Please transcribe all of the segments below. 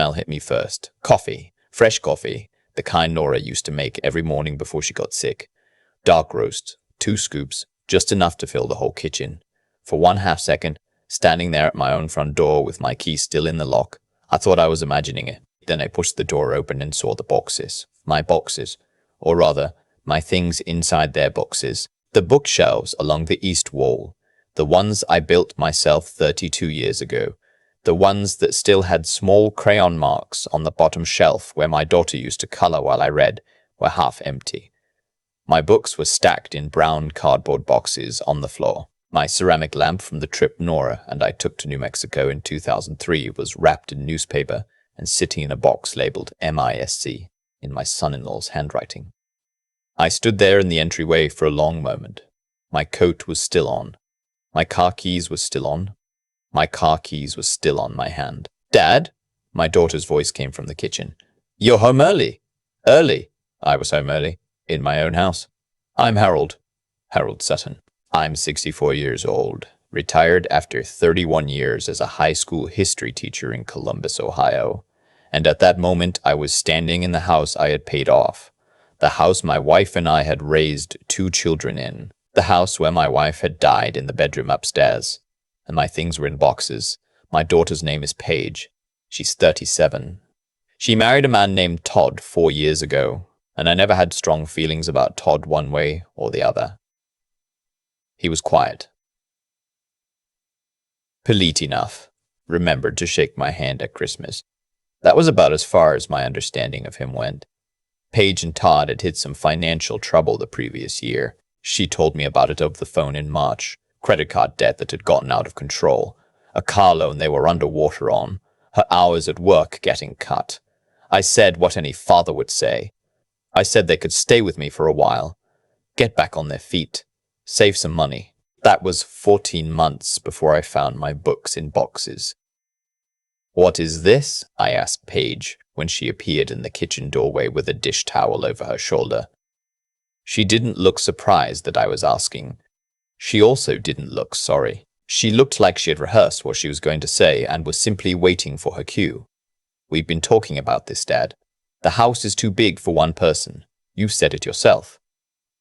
smell hit me first. Coffee. Fresh coffee. The kind Nora used to make every morning before she got sick. Dark roast. 2 scoops. Just enough to fill the whole kitchen. For 1/2 second, standing there at my own front door with my key still in the lock, I thought I was imagining it. Then I pushed the door open and saw the boxes. My boxes. Or rather, my things inside their boxes. The bookshelves along the east wall. The ones I built myself 32 years ago. The ones that still had small crayon marks on the bottom shelf where my daughter used to color while I read, were half empty. My books were stacked in brown cardboard boxes on the floor. My ceramic lamp from the trip Nora and I took to New Mexico in 2003 was wrapped in newspaper and sitting in a box labeled MISC in my son-in-law's handwriting. I stood there in the entryway for a long moment. My coat was still on. My car keys were still on. My car keys were still on my hand. "Dad?" My daughter's voice came from the kitchen. "You're home early." "Early?" I was home early. In my own house. "I'm Harold Sutton. I'm 64 years old, retired after 31 years as a high school history teacher in Columbus, Ohio. And at that moment, I was standing in the house I had paid off, the house my wife and I had raised 2 children in, the house where my wife had died in the bedroom upstairs. And my things were in boxes. My daughter's name is Paige. She's 37. She married a man named Todd 4 years ago, and I never had strong feelings about Todd one way or the other. He was quiet. Polite enough. Remembered to shake my hand at Christmas. That was about as far as my understanding of him went. Paige and Todd had hit some financial trouble the previous year. She told me about it over the phone in March. Credit card debt that had gotten out of control. A car loan they were underwater on. Her hours at work getting cut. I said what any father would say. I said they could stay with me for a while. Get back on their feet. Save some money. That was 14 months before I found my books in boxes. "What is this?" I asked Paige when she appeared in the kitchen doorway with a dish towel over her shoulder. She didn't look surprised that I was asking. She also didn't look sorry. She looked like she had rehearsed what she was going to say and was simply waiting for her cue. "We've been talking about this, Dad. The house is too big for one person. You said it yourself."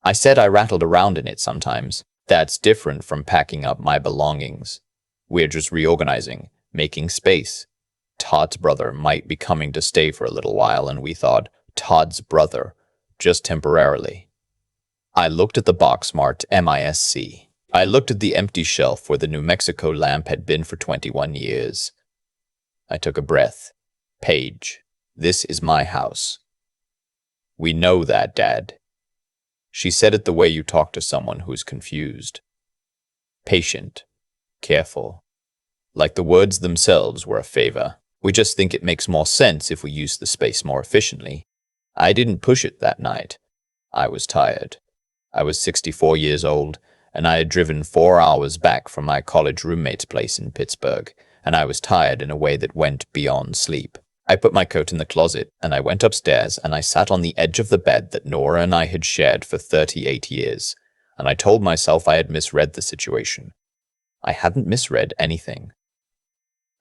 I said I rattled around in it sometimes. That's different from packing up my belongings. We're just reorganizing, making space. Todd's brother might be coming to stay for a little while, and we thought, Todd's brother, just temporarily. I looked at the box marked MISC. I looked at the empty shelf where the New Mexico lamp had been for 21 years. I took a breath. "Paige, this is my house." "We know that, Dad." She said it the way you talk to someone who's confused. Patient. Careful. Like the words themselves were a favor. We just think it makes more sense if we use the space more efficiently. I didn't push it that night. I was tired. I was 64 years old, and I had driven 4 hours back from my college roommate's place in Pittsburgh, and I was tired in a way that went beyond sleep. I put my coat in the closet, and I went upstairs, and I sat on the edge of the bed that Nora and I had shared for 38 years, and I told myself I had misread the situation. I hadn't misread anything.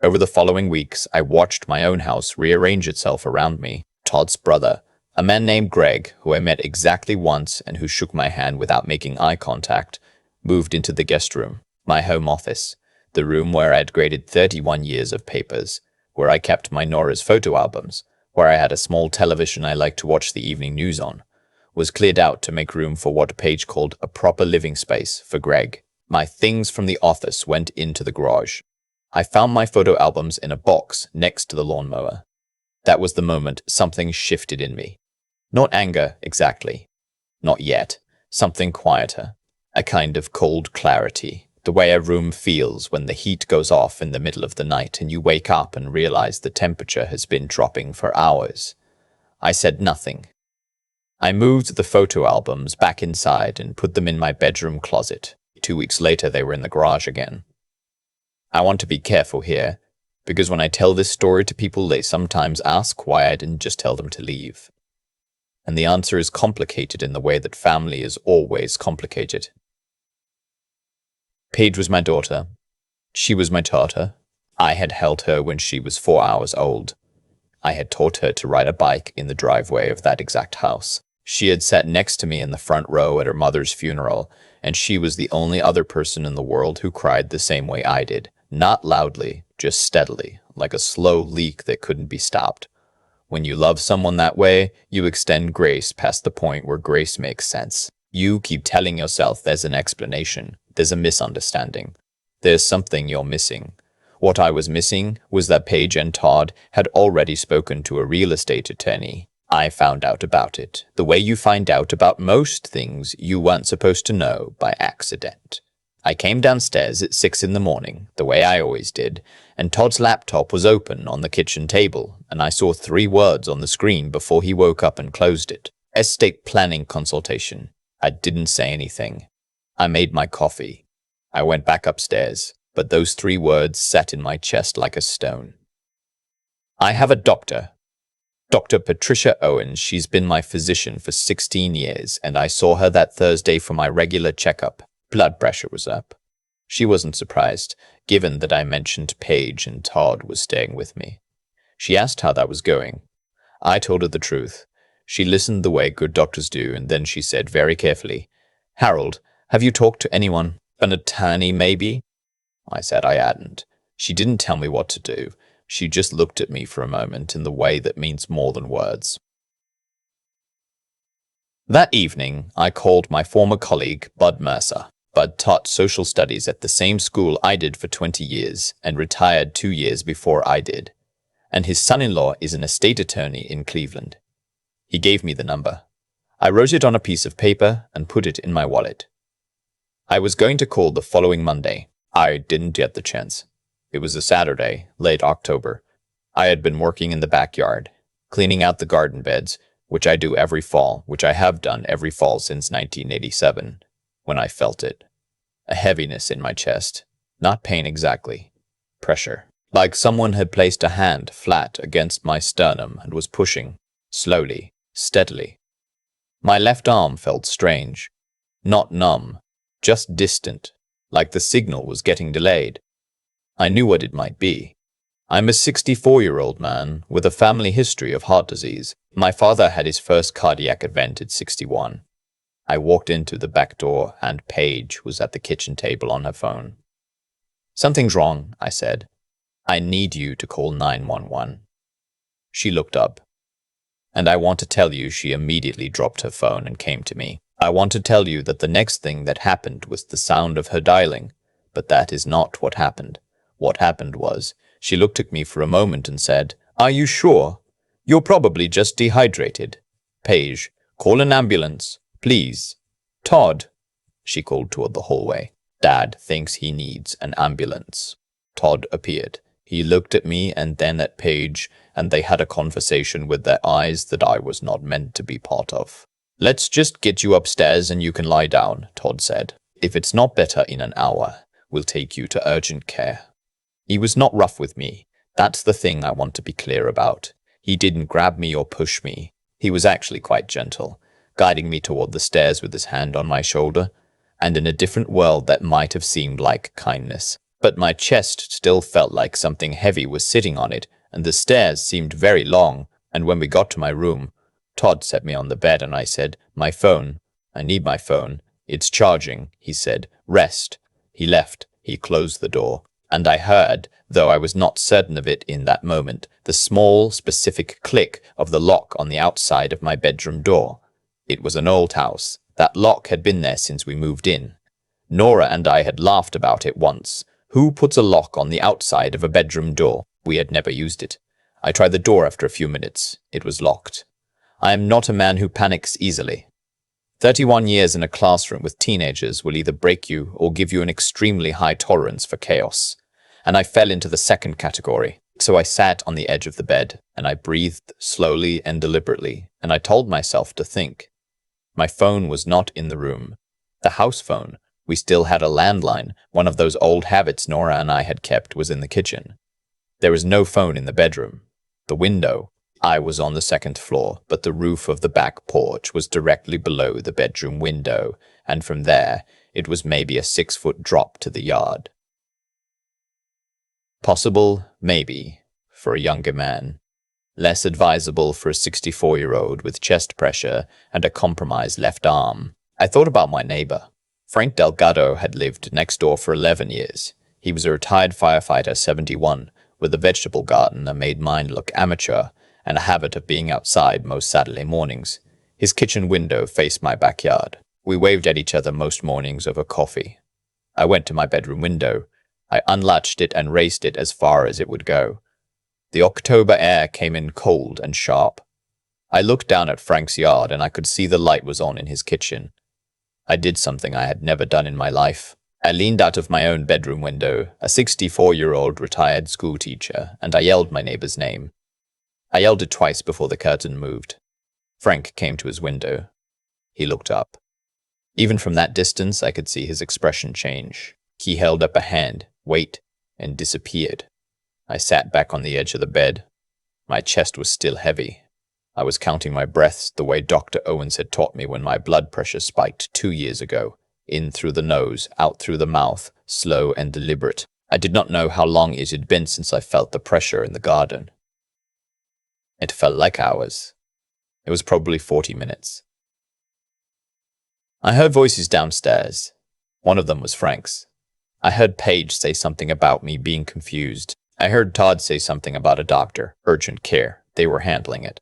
Over the following weeks, I watched my own house rearrange itself around me. Todd's brother, a man named Greg, who I met exactly once and who shook my hand without making eye contact, moved into the guest room, my home office, the room where I'd graded 31 years of papers, where I kept my Nora's photo albums, where I had a small television I liked to watch the evening news on, was cleared out to make room for what Paige called a proper living space for Greg. My things from the office went into the garage. I found my photo albums in a box next to the lawnmower. That was the moment something shifted in me. Not anger, exactly. Not yet. Something quieter. A kind of cold clarity. The way a room feels when the heat goes off in the middle of the night and you wake up and realize the temperature has been dropping for hours. I said nothing. I moved the photo albums back inside and put them in my bedroom closet. 2 weeks later, they were in the garage again. I want to be careful here, because when I tell this story to people, they sometimes ask why I didn't just tell them to leave. And the answer is complicated in the way that family is always complicated. Paige was my daughter. She was my daughter. I had held her when she was 4 hours old. I had taught her to ride a bike in the driveway of that exact house. She had sat next to me in the front row at her mother's funeral, and she was the only other person in the world who cried the same way I did. Not loudly, just steadily, like a slow leak that couldn't be stopped. When you love someone that way, you extend grace past the point where grace makes sense. You keep telling yourself there's an explanation, there's a misunderstanding. There's something you're missing. What I was missing was that Paige and Todd had already spoken to a real estate attorney. I found out about it, the way you find out about most things you weren't supposed to know, by accident. I came downstairs at 6 in the morning, the way I always did, and Todd's laptop was open on the kitchen table, and I saw 3 words on the screen before he woke up and closed it. Estate planning consultation. I didn't say anything. I made my coffee. I went back upstairs, but those 3 words sat in my chest like a stone. I have a doctor. Dr. Patricia Owens. She's been my physician for 16 years, and I saw her that Thursday for my regular checkup. Blood pressure was up. She wasn't surprised, given that I mentioned Paige and Todd was staying with me. She asked how that was going. I told her the truth. She listened the way good doctors do, and then she said very carefully, "Harold, have you talked to anyone? An attorney, maybe?" I said I hadn't. She didn't tell me what to do. She just looked at me for a moment in the way that means more than words. That evening, I called my former colleague, Bud Mercer. Bud taught social studies at the same school I did for 20 years and retired 2 years before I did. And his son-in-law is an estate attorney in Cleveland. He gave me the number. I wrote it on a piece of paper and put it in my wallet. I was going to call the following Monday. I didn't get the chance. It was a Saturday, late October. I had been working in the backyard, cleaning out the garden beds, which I do every fall, which I have done every fall since 1987, when I felt it. A heaviness in my chest. Not pain exactly. Pressure. Like someone had placed a hand flat against my sternum and was pushing, slowly, steadily. My left arm felt strange. Not numb, just distant, like the signal was getting delayed. I knew what it might be. I'm a 64-year-old man with a family history of heart disease. My father had his first cardiac event at 61. I walked into the back door and Paige was at the kitchen table on her phone. "Something's wrong," I said. "I need you to call 911. She looked up. And I want to tell you she immediately dropped her phone and came to me. I want to tell you that the next thing that happened was the sound of her dialing, but that is not what happened. What happened was, she looked at me for a moment and said, "Are you sure? You're probably just dehydrated. Paige, call an ambulance, please. Todd," she called toward the hallway. "Dad thinks he needs an ambulance." Todd appeared. He looked at me and then at Paige, and they had a conversation with their eyes that I was not meant to be part of. "Let's just get you upstairs and you can lie down," Todd said. "If it's not better in an hour, we'll take you to urgent care." He was not rough with me. That's the thing I want to be clear about. He didn't grab me or push me. He was actually quite gentle, guiding me toward the stairs with his hand on my shoulder, and in a different world that might have seemed like kindness. But my chest still felt like something heavy was sitting on it, and the stairs seemed very long, and when we got to my room, Todd set me on the bed and I said, "My phone. I need my phone. It's charging," he said. "Rest." He left. He closed the door. And I heard, though I was not certain of it in that moment, the small, specific click of the lock on the outside of my bedroom door. It was an old house. That lock had been there since we moved in. Nora and I had laughed about it once. Who puts a lock on the outside of a bedroom door? We had never used it. I tried the door after a few minutes. It was locked. I am not a man who panics easily. 31 years in a classroom with teenagers will either break you or give you an extremely high tolerance for chaos. And I fell into the second category. So I sat on the edge of the bed, and I breathed slowly and deliberately, and I told myself to think. My phone was not in the room. The house phone, we still had a landline, one of those old habits Nora and I had kept, was in the kitchen. There was no phone in the bedroom. The window, I was on the second floor, but the roof of the back porch was directly below the bedroom window, and from there, it was maybe a 6-foot drop to the yard. Possible, maybe, for a younger man. less advisable for a 64-year-old with chest pressure and a compromised left arm. I thought about my neighbor. Frank Delgado had lived next door for 11 years. He was a retired firefighter, 71, with a vegetable garden that made mine look amateur and a habit of being outside most Saturday mornings. His kitchen window faced my backyard. We waved at each other most mornings over coffee. I went to my bedroom window. I unlatched it and raised it as far as it would go. The October air came in cold and sharp. I looked down at Frank's yard and I could see the light was on in his kitchen. I did something I had never done in my life. I leaned out of my own bedroom window, a 64-year-old retired schoolteacher, and I yelled my neighbor's name. I yelled it twice before the curtain moved. Frank came to his window. He looked up. Even from that distance, I could see his expression change. He held up a hand, wait, and disappeared. I sat back on the edge of the bed. My chest was still heavy. I was counting my breaths the way Dr. Owens had taught me when my blood pressure spiked 2 years ago. In through the nose, out through the mouth, slow and deliberate. I did not know how long it had been since I felt the pressure in the garden. It felt like hours. It was probably 40 minutes. I heard voices downstairs. One of them was Frank's. I heard Paige say something about me being confused. I heard Todd say something about a doctor, urgent care. They were handling it.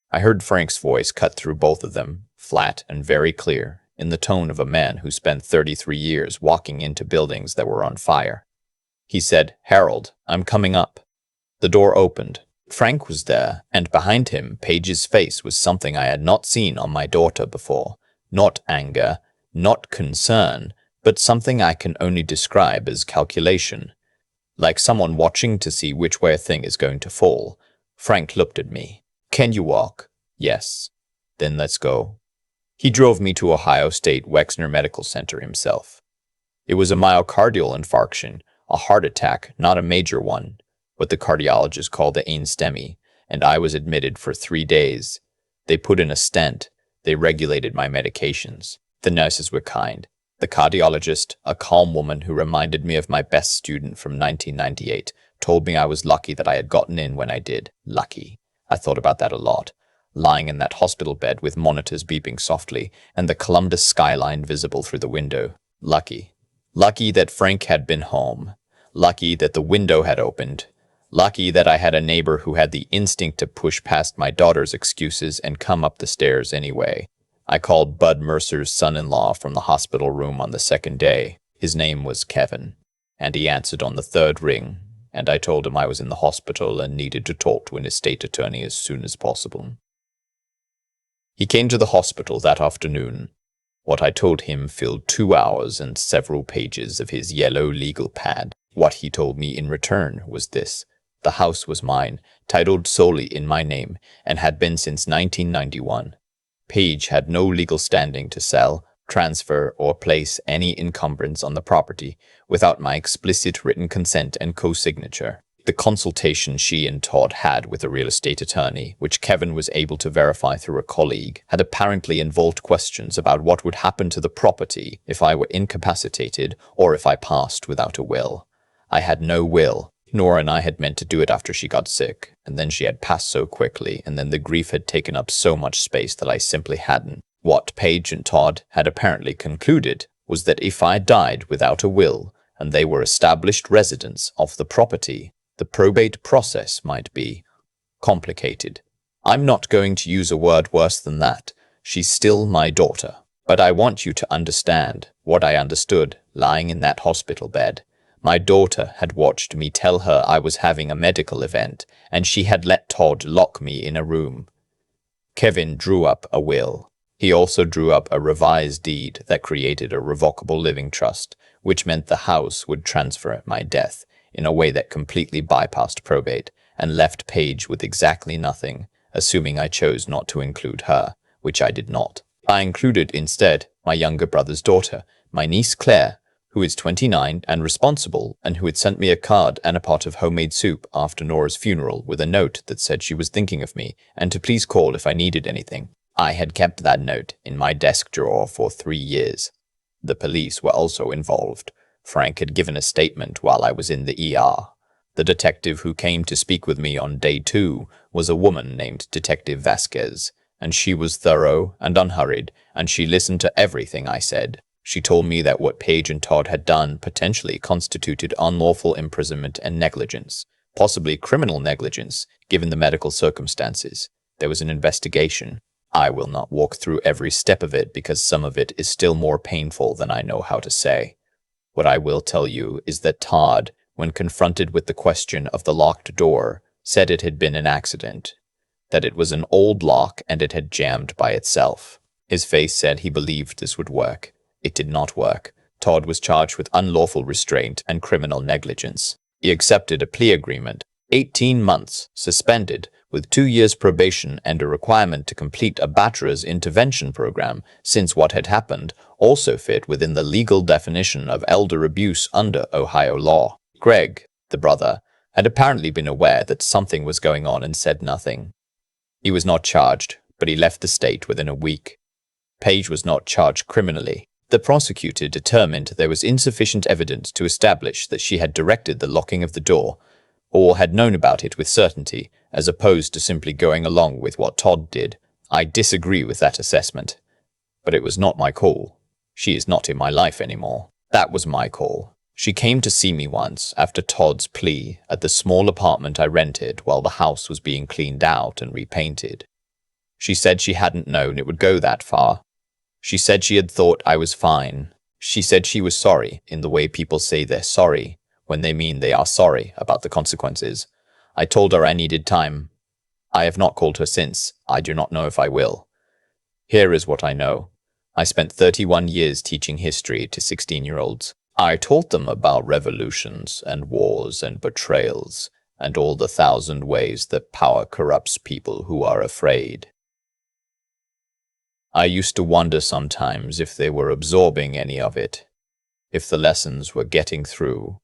I heard Frank's voice cut through both of them, flat and very clear, in the tone of a man who spent 33 years walking into buildings that were on fire. He said, "Harold, I'm coming up." The door opened. Frank was there, and behind him, Paige's face was something I had not seen on my daughter before. Not anger, not concern, but something I can only describe as calculation. Like someone watching to see which way a thing is going to fall. Frank looked at me. "Can you walk?" "Yes." "Then let's go." He drove me to Ohio State Wexner Medical Center himself. It was a myocardial infarction, a heart attack, not a major one, what the cardiologists call the ANSTEMI, and I was admitted for 3 days. They put in a stent. They regulated my medications. The nurses were kind. The cardiologist, a calm woman who reminded me of my best student from 1998, told me I was lucky that I had gotten in when I did. Lucky. I thought about that a lot. Lying in that hospital bed with monitors beeping softly and the Columbus skyline visible through the window. Lucky. Lucky that Frank had been home. Lucky that the window had opened. Lucky that I had a neighbor who had the instinct to push past my daughter's excuses and come up the stairs anyway. I called Bud Mercer's son-in-law from the hospital room on the second day. His name was Kevin, and he answered on the third ring, and I told him I was in the hospital and needed to talk to an estate attorney as soon as possible. He came to the hospital that afternoon. What I told him filled 2 hours and several pages of his yellow legal pad. What he told me in return was this. The house was mine, titled solely in my name, and had been since 1991. Paige had no legal standing to sell, transfer, or place any encumbrance on the property without my explicit written consent and co-signature. The consultation she and Todd had with a real estate attorney, which Kevin was able to verify through a colleague, had apparently involved questions about what would happen to the property if I were incapacitated or if I passed without a will. I had no will. Nora and I had meant to do it after she got sick, and then she had passed so quickly, and then the grief had taken up so much space that I simply hadn't. What Paige and Todd had apparently concluded was that if I died without a will, and they were established residents of the property, the probate process might be complicated. I'm not going to use a word worse than that. She's still my daughter. But I want you to understand what I understood lying in that hospital bed. My daughter had watched me tell her I was having a medical event, and she had let Todd lock me in a room. Kevin drew up a will. He also drew up a revised deed that created a revocable living trust, which meant the house would transfer at my death in a way that completely bypassed probate and left Paige with exactly nothing, assuming I chose not to include her, which I did not. I included instead my younger brother's daughter, my niece Claire, who is 29 and responsible, and who had sent me a card and a pot of homemade soup after Nora's funeral with a note that said she was thinking of me and to please call if I needed anything. I had kept that note in my desk drawer for 3 years. The police were also involved. Frank had given a statement while I was in the ER. The detective who came to speak with me on day 2 was a woman named Detective Vasquez, and she was thorough and unhurried, and she listened to everything I said. She told me that what Paige and Todd had done potentially constituted unlawful imprisonment and negligence, possibly criminal negligence, given the medical circumstances. There was an investigation. I will not walk through every step of it because some of it is still more painful than I know how to say. What I will tell you is that Todd, when confronted with the question of the locked door, said it had been an accident, that it was an old lock and it had jammed by itself. His face said he believed this would work. It did not work. Todd was charged with unlawful restraint and criminal negligence. He accepted a plea agreement, 18 months, suspended, with 2 years probation and a requirement to complete a bachelor's intervention program, since what had happened also fit within the legal definition of elder abuse under Ohio law. Greg, the brother, had apparently been aware that something was going on and said nothing. He was not charged, but he left the state within a week. Paige was not charged criminally. The prosecutor determined there was insufficient evidence to establish that she had directed the locking of the door, or had known about it with certainty, as opposed to simply going along with what Todd did. I disagree with that assessment. But it was not my call. She is not in my life anymore. That was my call. She came to see me once, after Todd's plea, at the small apartment I rented while the house was being cleaned out and repainted. She said she hadn't known it would go that far. She said she had thought I was fine. She said she was sorry, in the way people say they're sorry, when they mean they are sorry about the consequences. I told her I needed time. I have not called her since. I do not know if I will. Here is what I know. I spent 31 years teaching history to 16-year-olds. I taught them about revolutions and wars and betrayals and all the 1,000 ways that power corrupts people who are afraid. I used to wonder sometimes if they were absorbing any of it, if the lessons were getting through.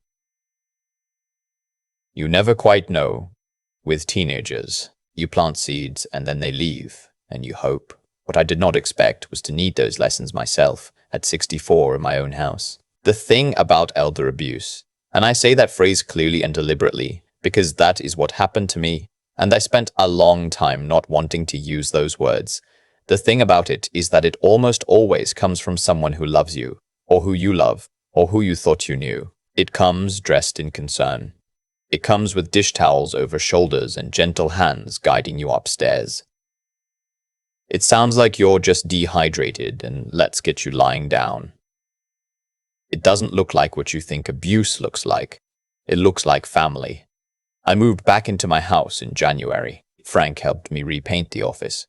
You never quite know. With teenagers, you plant seeds and then they leave, and you hope. What I did not expect was to need those lessons myself at 64 in my own house. The thing about elder abuse, and I say that phrase clearly and deliberately because that is what happened to me, and I spent a long time not wanting to use those words. The thing about it is that it almost always comes from someone who loves you, or who you love, or who you thought you knew. It comes dressed in concern. It comes with dish towels over shoulders and gentle hands guiding you upstairs. It sounds like you're just dehydrated and let's get you lying down. It doesn't look like what you think abuse looks like. It looks like family. I moved back into my house in January. Frank helped me repaint the office.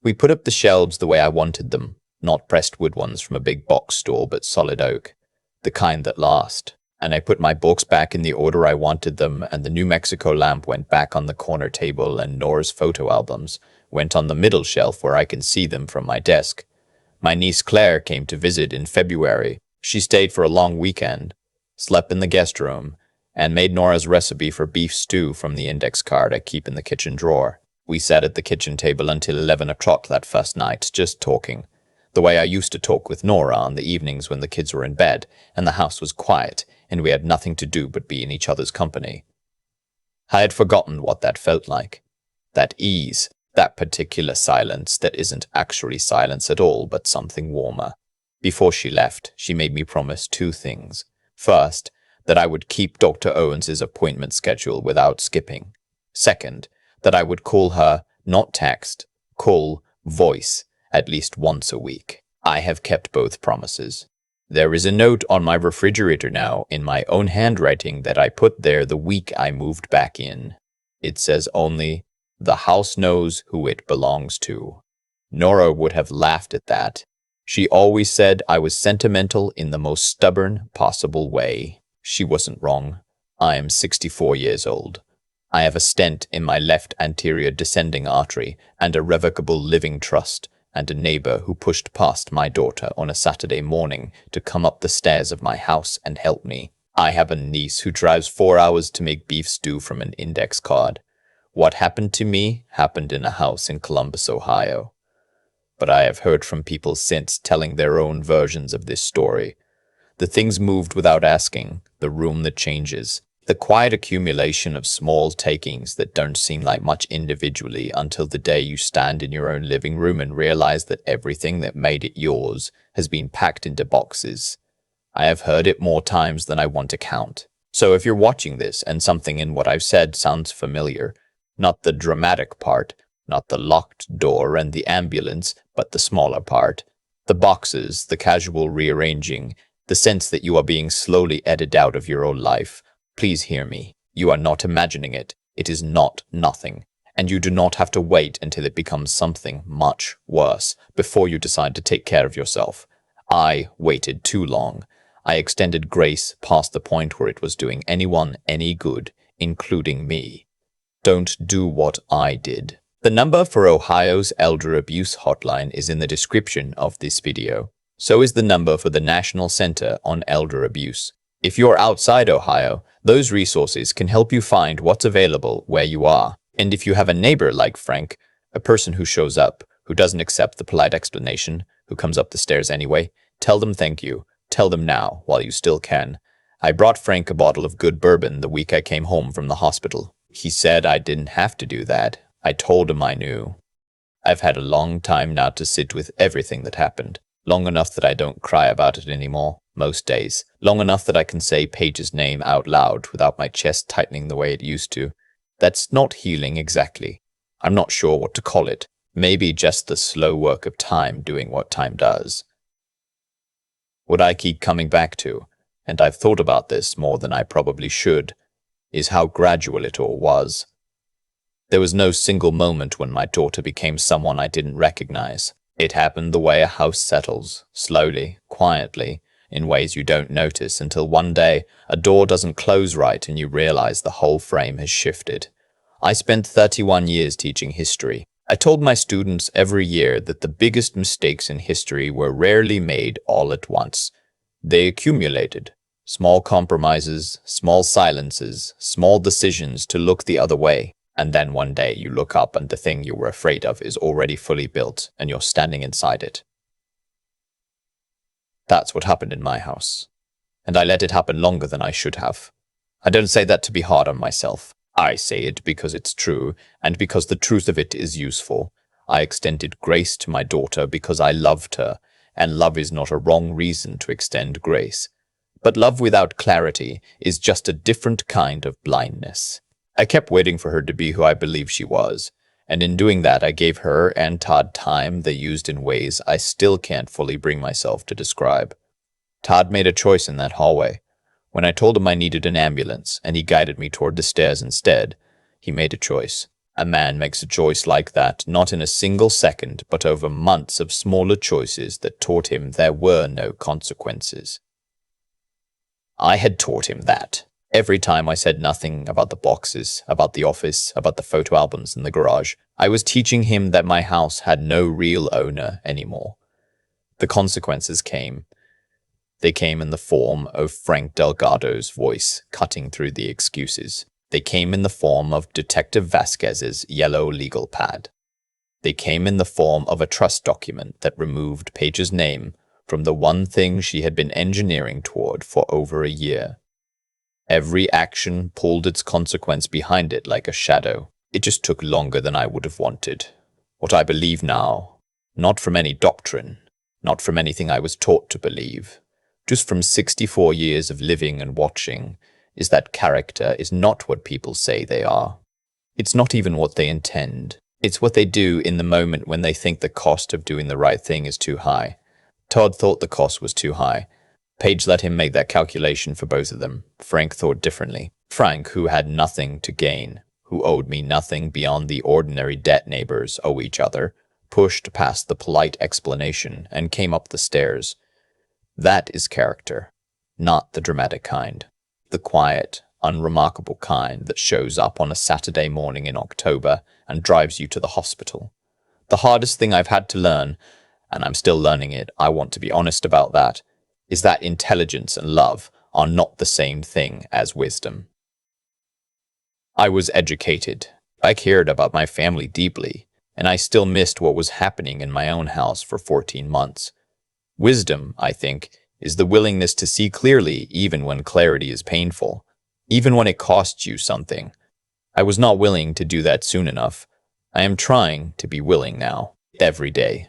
We put up the shelves the way I wanted them, not pressed wood ones from a big box store, but solid oak, the kind that last. And I put my books back in the order I wanted them, and the New Mexico lamp went back on the corner table, and Nora's photo albums went on the middle shelf where I can see them from my desk. My niece Claire came to visit in February. She stayed for a long weekend, slept in the guest room, and made Nora's recipe for beef stew from the index card I keep in the kitchen drawer. We sat at the kitchen table until 11 o'clock that first night, just talking, the way I used to talk with Nora on the evenings when the kids were in bed and the house was quiet and we had nothing to do but be in each other's company. I had forgotten what that felt like. That ease, that particular silence that isn't actually silence at all but something warmer. Before she left, she made me promise 2 things. First, that I would keep Dr. Owens's appointment schedule without skipping. Second, that I would call her, not text, call, voice, at least once a week. I have kept both promises. There is a note on my refrigerator now in my own handwriting that I put there the week I moved back in. It says only, "The house knows who it belongs to." Nora would have laughed at that. She always said I was sentimental in the most stubborn possible way. She wasn't wrong. I am 64 years old. I have a stent in my left anterior descending artery and a revocable living trust and a neighbor who pushed past my daughter on a Saturday morning to come up the stairs of my house and help me. I have a niece who drives 4 hours to make beef stew from an index card. What happened to me happened in a house in Columbus, Ohio. But I have heard from people since telling their own versions of this story. The things moved without asking, the room that changes. The quiet accumulation of small takings that don't seem like much individually until the day you stand in your own living room and realize that everything that made it yours has been packed into boxes. I have heard it more times than I want to count. So if you're watching this and something in what I've said sounds familiar, not the dramatic part, not the locked door and the ambulance, but the smaller part, the boxes, the casual rearranging, the sense that you are being slowly edited out of your own life, please hear me. You are not imagining it. It is not nothing. And you do not have to wait until it becomes something much worse before you decide to take care of yourself. I waited too long. I extended grace past the point where it was doing anyone any good, including me. Don't do what I did. The number for Ohio's Elder Abuse Hotline is in the description of this video. So is the number for the National Center on Elder Abuse. If you're outside Ohio, those resources can help you find what's available where you are. And if you have a neighbor like Frank, a person who shows up, who doesn't accept the polite explanation, who comes up the stairs anyway, tell them thank you. Tell them now, while you still can. I brought Frank a bottle of good bourbon the week I came home from the hospital. He said I didn't have to do that. I told him I knew. I've had a long time now to sit with everything that happened. Long enough that I don't cry about it anymore, most days. Long enough that I can say Paige's name out loud without my chest tightening the way it used to. That's not healing exactly. I'm not sure what to call it. Maybe just the slow work of time doing what time does. What I keep coming back to, and I've thought about this more than I probably should, is how gradual it all was. There was no single moment when my daughter became someone I didn't recognize. It happened the way a house settles, slowly, quietly, in ways you don't notice until one day a door doesn't close right and you realize the whole frame has shifted. I spent 31 years teaching history. I told my students every year that the biggest mistakes in history were rarely made all at once. They accumulated. Small compromises, small silences, small decisions to look the other way. And then one day you look up and the thing you were afraid of is already fully built and you're standing inside it. That's what happened in my house. And I let it happen longer than I should have. I don't say that to be hard on myself. I say it because it's true, and because the truth of it is useful. I extended grace to my daughter because I loved her, and love is not a wrong reason to extend grace. But love without clarity is just a different kind of blindness. I kept waiting for her to be who I believed she was, and in doing that I gave her and Todd time they used in ways I still can't fully bring myself to describe. Todd made a choice in that hallway. When I told him I needed an ambulance and he guided me toward the stairs instead, he made a choice. A man makes a choice like that, not in a single second, but over months of smaller choices that taught him there were no consequences. I had taught him that. Every time I said nothing about the boxes, about the office, about the photo albums in the garage, I was teaching him that my house had no real owner anymore. The consequences came. They came in the form of Frank Delgado's voice cutting through the excuses. They came in the form of Detective Vasquez's yellow legal pad. They came in the form of a trust document that removed Paige's name from the one thing she had been engineering toward for over a year. Every action pulled its consequence behind it like a shadow. It just took longer than I would have wanted. What I believe now, not from any doctrine, not from anything I was taught to believe, just from 64 years of living and watching, is that character is not what people say they are. It's not even what they intend. It's what they do in the moment when they think the cost of doing the right thing is too high. Todd thought the cost was too high. Paige let him make that calculation for both of them. Frank thought differently. Frank, who had nothing to gain, who owed me nothing beyond the ordinary debt neighbors owe each other, pushed past the polite explanation and came up the stairs. That is character, not the dramatic kind. The quiet, unremarkable kind that shows up on a Saturday morning in October and drives you to the hospital. The hardest thing I've had to learn, and I'm still learning it, I want to be honest about that, is that intelligence and love are not the same thing as wisdom. I was educated. I cared about my family deeply, and I still missed what was happening in my own house for 14 months. Wisdom, I think, is the willingness to see clearly even when clarity is painful. even when it costs you something. I was not willing to do that soon enough. I am trying to be willing now, every day.